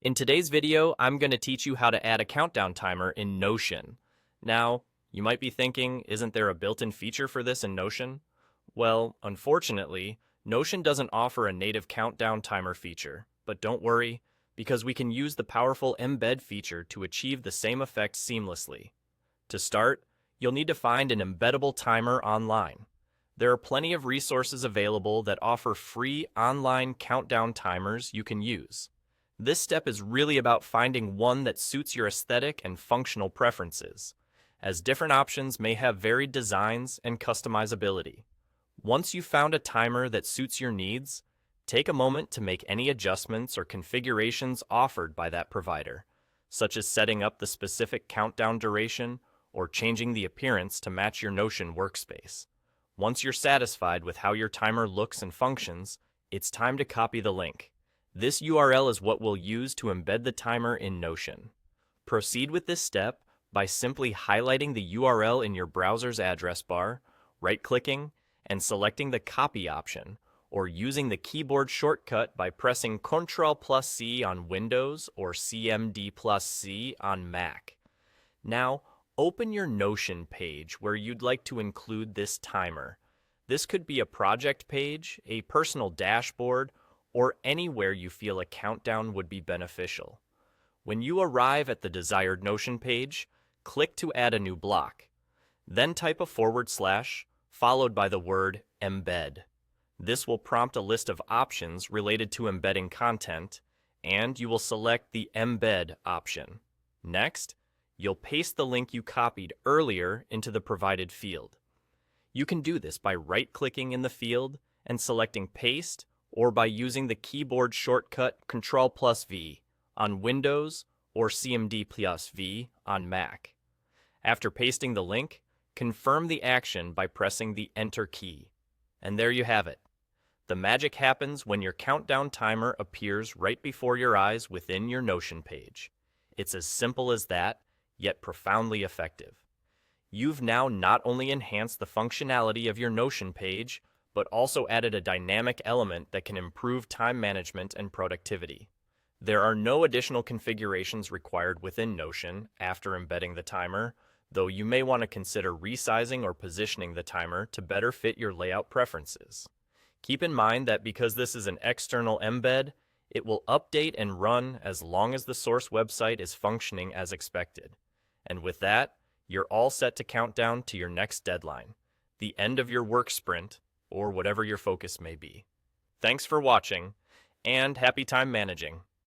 In today's video, I'm going to teach you how to add a countdown timer in Notion. Now, you might be thinking, isn't there a built-in feature for this in Notion? Well, unfortunately, Notion doesn't offer a native countdown timer feature, but don't worry, because we can use the powerful embed feature to achieve the same effect seamlessly. To start, you'll need to find an embeddable timer online. There are plenty of resources available that offer free online countdown timers you can use. This step is really about finding one that suits your aesthetic and functional preferences, as different options may have varied designs and customizability. Once you've found a timer that suits your needs, take a moment to make any adjustments or configurations offered by that provider, such as setting up the specific countdown duration or changing the appearance to match your Notion workspace. Once you're satisfied with how your timer looks and functions, it's time to copy the link. This URL is what we'll use to embed the timer in Notion. Proceed with this step by simply highlighting the URL in your browser's address bar, right-clicking, and selecting the copy option, or using the keyboard shortcut by pressing Ctrl+C on Windows or CMD+C on Mac. Now, open your Notion page where you'd like to include this timer. This could be a project page, a personal dashboard, or anywhere you feel a countdown would be beneficial. When you arrive at the desired Notion page, click to add a new block. Then type a / followed by the word embed. This will prompt a list of options related to embedding content, and you will select the embed option. Next, you'll paste the link you copied earlier into the provided field. You can do this by right-clicking in the field and selecting paste, or by using the keyboard shortcut Ctrl+V on Windows or CMD+V on Mac. After pasting the link, confirm the action by pressing the Enter key. And there you have it. The magic happens when your countdown timer appears right before your eyes within your Notion page. It's as simple as that, yet profoundly effective. You've now not only enhanced the functionality of your Notion page, but also added a dynamic element that can improve time management and productivity. There are no additional configurations required within Notion after embedding the timer, though you may want to consider resizing or positioning the timer to better fit your layout preferences. Keep in mind that because this is an external embed, it will update and run as long as the source website is functioning as expected. And with that, you're all set to count down to your next deadline, the end of your work sprint, or whatever your focus may be. Thanks for watching, and happy time managing.